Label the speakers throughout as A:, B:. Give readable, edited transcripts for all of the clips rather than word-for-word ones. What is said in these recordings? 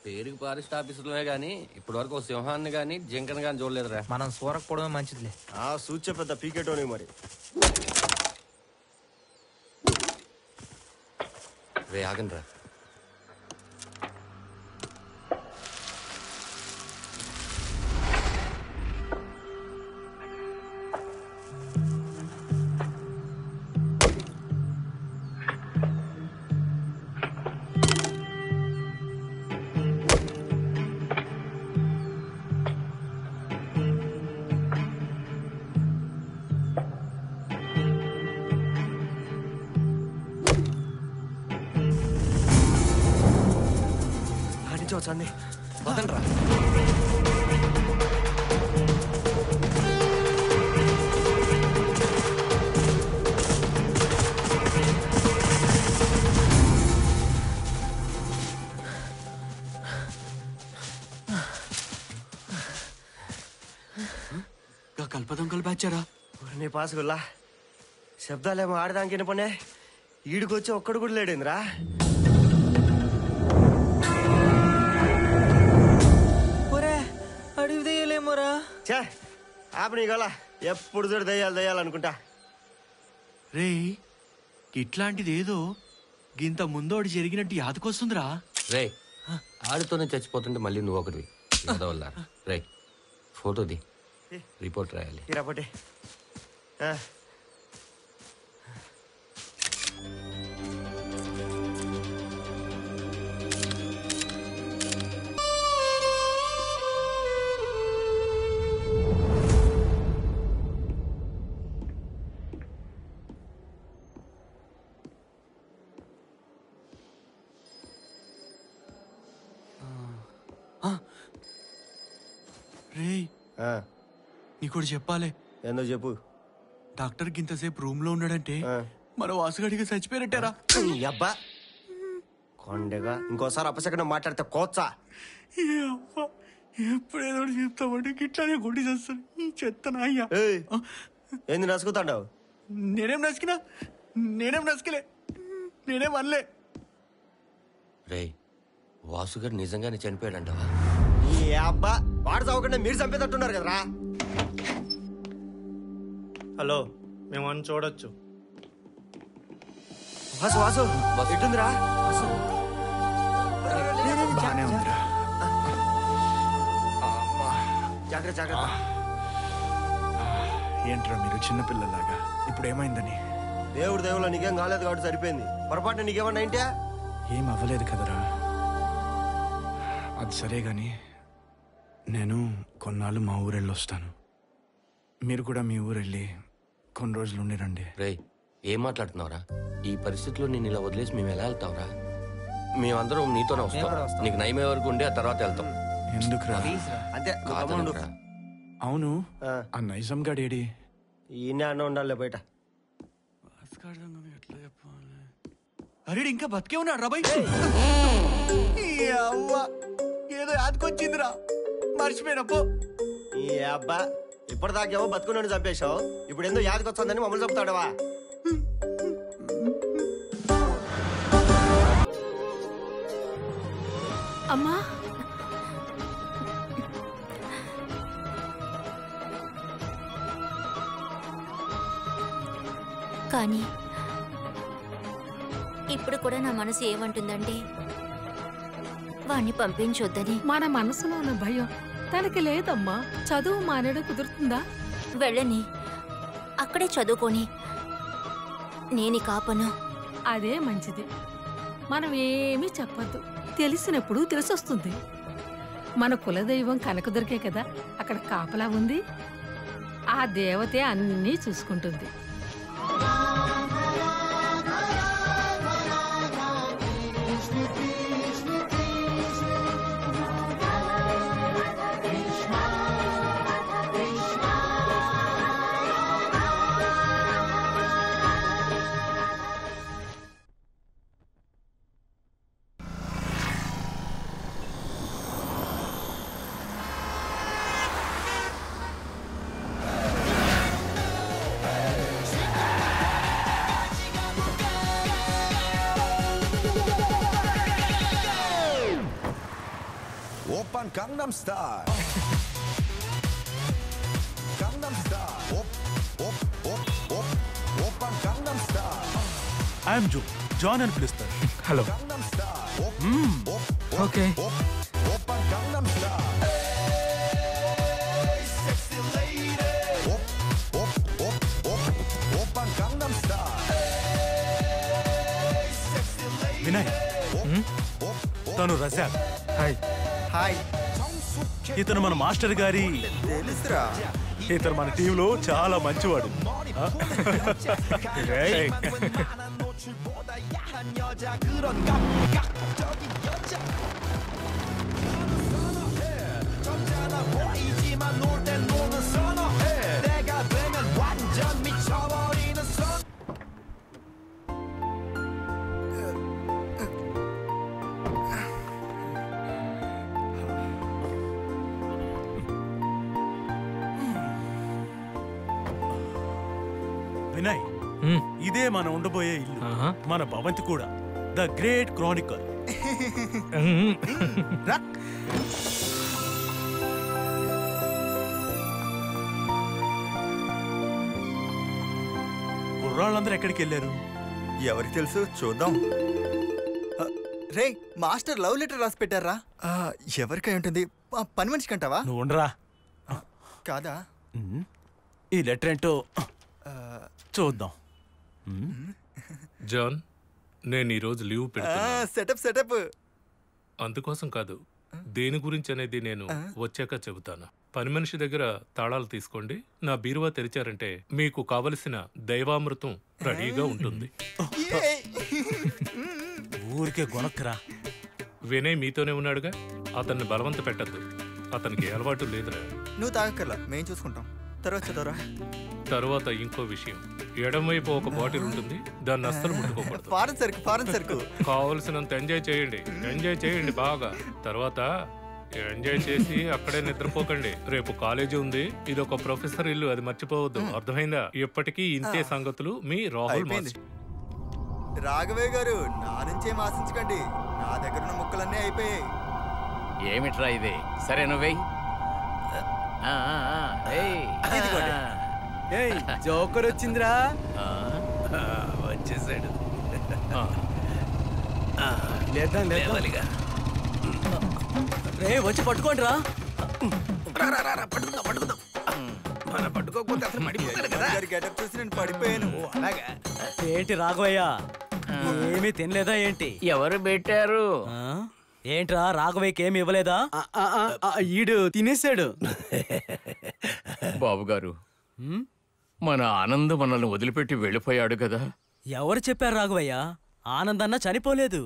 A: పేరుకి ఫారెస్ట్ ఆఫీసులోనే గానీ ఇప్పటి వరకు సింహాన్ని గానీ జింకను గానీ చూడలేదురా.
B: మనం సూరకపోవడమే మంచిదిలే.
C: సూచే పెద్ద పీకెటోని మరి.
A: రే ఆగండి రా.
C: వచ్చండి
A: వదండ్రా.
D: కల్పదొంగలు బ్యాచారా
C: నీ పాసుగుల్లా శబ్దాలేమో ఆడదానికి వినపనే ఈడికొచ్చి ఒక్కడు కూడా లేడేంద్రా.
B: అడివి దయ్యలేమోరా.
C: చే ఆపని గల ఎప్పుడు చూడు దయ్యాలు దయ్యాలు అనుకుంటా.
D: రే ఇట్లాంటిది ఏదో గింత ముందోడి జరిగినట్టు యాదకొస్తుందిరా.
A: రే ఆడితోనే చచ్చిపోతుంటే మళ్ళీ నువ్వు ఒకటి వల్ల. రే ఫోటోది రిపోర్ట్ రాయాలి.
C: ఇరాపోటే
D: రే నీకోటి చెప్పాలి.
C: ఏందో చెప్పు.
D: డాక్టర్ గింతసేపు రూమ్ లో ఉన్నాడంటే మన వాసుగడిగా చచ్చిపోయినట్టారా.
C: అబ్బా కొండగా ఇంకోసారి అపశకనం మాట్లాడితే కోచ్చా.
D: ఎప్పుడేదో చెప్తామంటే గిట్లానే కొట్టి చేస్తాను ఈ చెత్తనా అయ్యా.
C: ఏంది నసుకుతాండావు?
D: నేనేం నసుకలే నేనేం అనలే.
A: రే వాసుగారు నిజంగానే చనిపోయాడంటావా?
C: ఈ అబ్బా వాడు చదవకుండా మీరు చంపేటట్టున్నారు కదరా.
E: హలో మేము అని చూడొచ్చు.
C: వాసు వాసు ఎట్టుందిరా?
D: బానే ఉందిరా.
C: జాగ్రత్త జాగ్రత్త.
D: ఏంట్రా మీరు చిన్నపిల్లలాగా ఇప్పుడు ఏమైందని?
C: దేవుడు దేవుళ్ళ నీకేం కాలేదు కాబట్టి సరిపోయింది. పొరపాటున నీకేమన్నా ఇంటే
D: ఏం అవ్వలేదు కదరా. అది సరే గాని నేను కొన్నాళ్ళు మా ఊరెళ్ళి వస్తాను. మీరు కూడా మీ ఊరెళ్ళి కొన్ని రోజులు ఉండి రండి.
A: రే ఏం మాట్లాడుతున్నావురా? ఈ పరిస్థితిలో నేను ఇలా వదిలేసి మేము ఎలా వెళ్తావురా? మేమందరం నీతోనే వస్తాం. నీకు నయమే వరకు ఉండి ఆ తర్వాత వెళ్తాం.
D: ఎందుకురా?
C: అంతే.
D: అవును ఆ నైజం గాడేడి?
C: ఈయన అన్న ఉండాలి బయట.
D: అరే ఇంకా బతికే ఉన్నాడు రా. ఏదో యాదకొచ్చిందిరా, మర్చిపోయినప్పు.
C: ఈ అబ్బా ఇప్పటిదాకేమో బతుకుని చంపేశావు, ఇప్పుడు ఎందుకు యాదకొచ్చిందని మమ్మల్ని చెప్తాడవా?
F: అమ్మా కానీ ఇప్పుడు కూడా నా మనసు ఏమంటుందంటే వాణ్ణి పంపించొద్దని.
G: మన మనసులో ఉన్న భయం తనకి లేదమ్మా. చదువు మానేడు కుదురుతుందా?
F: వెళ్ళని అక్కడే చదువుకొని నేని కాపను.
G: అదే మంచిది. మనం ఏమీ చెప్పద్దు. తెలిసినప్పుడు తెలిసొస్తుంది. మన కులదైవం కనకదుర్గే కదా అక్కడ కాపలా ఉంది. ఆ దేవతే అన్నీ చూసుకుంటుంది.
H: Oppan Gangnam Style. Gangnam Style. Oppan Gangnam Style.
I: I'm John అని పిలుస్తారు.
B: Hello.
H: Gangnam Style.
B: Okay.
H: Oppan Gangnam Style. Hey, sexy lady. Oppan Gangnam Style. Hey, sexy lady.
I: Vinay, తను రజాక్.
B: హాయ్.
C: హాయ్.
I: ఇతను మన మాస్టర్ గారి.
C: తెలుసురా.
I: ఇతను మన టీంలో చాలా మంచివాడు. రేయ్. వినయ్, ఇదే మనం ఉండబోయే ఇల్లు. మన భవంతి కూడా ద గ్రేట్ క్రానికల్. కుర్రాళ్ళందరూ ఎక్కడికి వెళ్ళారు?
J: ఎవరికి తెలుసు, చూద్దాం. రే, మాస్టర్ లవ్ లెటర్ రాసి పెట్టారా? ఎవరికై ఉంటుంది? పని మనిషికి అంటావా?
I: నువ్వు ఉండరా.
J: కాదా?
I: ఈ లెటర్ ఏంటో చూద్దాం.
K: జాన్, నేను ఈరోజు లీవ్ పెడుతున్నా.
J: సెటప్.
K: అందుకోసం కాదు, దేని గురించి అనేది నేను వచ్చాక చెబుతాను. పని మనిషి దగ్గర తాళాలు తీసుకోండి. నా బీరువా తెరిచారంటే మీకు కావలసిన దైవామృతం రెడీగా ఉంటుంది.
I: ఊరికే గొనక్కరా.
K: వినయ్ మీతోనే ఉన్నాడుగా, అతన్ని బలవంత పెట్టద్దు. అతనికి అలవాటు లేదురా.
J: నువ్వు తాగక్కర్లా, మేం చూసుకుంటాం. తర్వాత చదవరా.
K: తర్వాత ఇంకో విషయం, ఎడమవైపు ఒక బాటిల్ ఉంటుంది, దాన్ని అస్సలు ముట్టుకోకూడదు.
J: ఫారెన్ సరుకు.
K: కావలసినంత ఎంజాయ్ చేయండి బాగా. తర్వాత ఎంజాయ్ చేసి అక్కడే నిద్రపోకండి. రేపు కాలేజీ ఉంది, ఇది ఒక ప్రొఫెసర్ ఇల్లు, అది మర్చిపోవద్దు. అర్థమైందా? ఇప్పటికీ ఇంతే సంగతులు. మీ రాహుల్ మాస్టర్.
J: రాఘవయ్య గారు, నా నుంచేం ఆశించకండి. నా దగ్గర ఉన్న ముక్కలన్నీ అయిపోయాయి.
L: ఏమిట్రా ఇది? సరే నువ్వే
C: జోకర్ వచ్చిందిరా.
L: వచ్చేసాడు.
C: లేదాలిగా
B: రే, వచ్చి పట్టుకోండి రా.
C: మనం పట్టుకోకపోతే అసలు మడిపోతాడు కదా.
J: గెటప్ చూసి నేను పడిపోయాను.
B: ఏంటి రాఘవయ్య, ఏమీ తినలేదా ఏంటి?
L: ఎవరు పెట్టారు?
B: ఏంట్రా, రాఘవయ్యకి ఏమి ఇవ్వలేదా?
C: ఈడు తినేసాడు.
L: బాబు గారు, మన ఆనంద్ మనల్ని వదిలిపెట్టి వెళ్ళిపోయాడు కదా.
B: ఎవరు చెప్పారు రాఘవయ్య? ఆనందన్న చనిపోలేదు,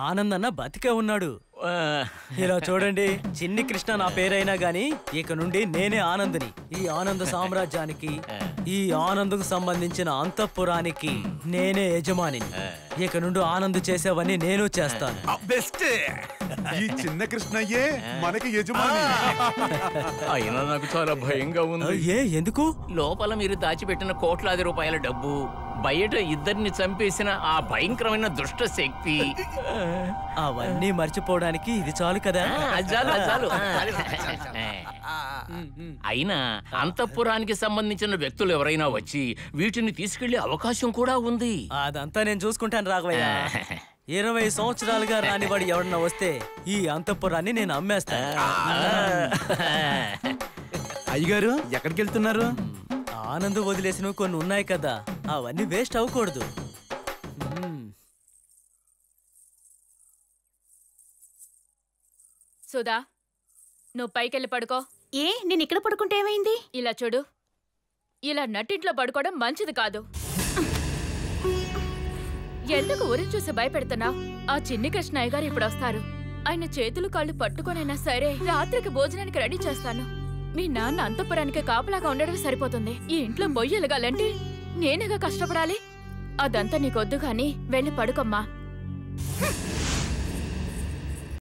B: ఆనందన్న బతికే ఉన్నాడు. ఇలా చూడండి, చిన్ని కృష్ణ నా పేరైనా గాని ఇక నుండి నేనే ఆనంద్ని. ఈ ఆనంద సామ్రాజ్యానికి, ఈ ఆనంద్కు సంబంధించిన అంతఃపురానికి నేనే యజమాని. ఇక నుండి ఆనంద్ చేసేవన్నీ నేను చేస్తాను.
I: బెస్ట్. ఈ చిన్న కృష్ణయ్యే మనకి యజమాని.
L: అయినా నాకు చాలా భయంగా ఉంది.
B: ఎందుకు?
L: లోపల మీరు దాచిపెట్టిన కోట్లాది రూపాయల డబ్బు, బయట ఇద్దరిని చంపేసిన ఆ భయంకరమైన దుష్ట శక్తి,
B: అవన్నీ మర్చిపోవడానికి ఇది చాలు కదా.
L: చాలు. అయినా అంతఃపురానికి సంబంధించిన వ్యక్తులు ఎవరైనా వచ్చి వీటిని తీసుకెళ్లే అవకాశం కూడా ఉంది.
B: అదంతా నేను చూసుకుంటాను రాఘవయ్య. 20 సంవత్సరాలుగా రానివాడు ఎవరన్నా వస్తే ఈ అంతఃపురాన్ని నేను అమ్మేస్తాను.
C: అయ్యగారు, ఎక్కడికి వెళ్తున్నారు?
B: ఆనంద్ వదిలేసినవి కొన్ని ఉన్నాయి కదా, అవన్నీ వేస్ట్ అవ్వకూడదు.
M: సుధా, నువ్వు పైకెళ్ళి పడుకో.
F: ఏ, నేను ఇక్కడ పడుకుంటే ఏమైంది?
M: ఇలా చూడు, ఇలా నట్టింట్లో పడుకోవడం మంచిది కాదు. ఎందుకు ఊరిని చూసి భయపెడుతున్నావు? ఆ చిన్ని కృష్ణయ్య గారు ఇప్పుడు వస్తారు. ఆయన చేతులు కాళ్ళు పట్టుకొనైనా సరే రాత్రికి భోజనానికి రెడీ చేస్తాను. మీ నాన్న అంతఃపురానికి కాపలాగా ఉండడం సరిపోతుంది. ఈ ఇంట్లో బొయ్యలుగాలంటే నేనేగా కష్టపడాలి. అదంతా నీకొద్దు గాని వెళ్ళి పడుకోమ్మా.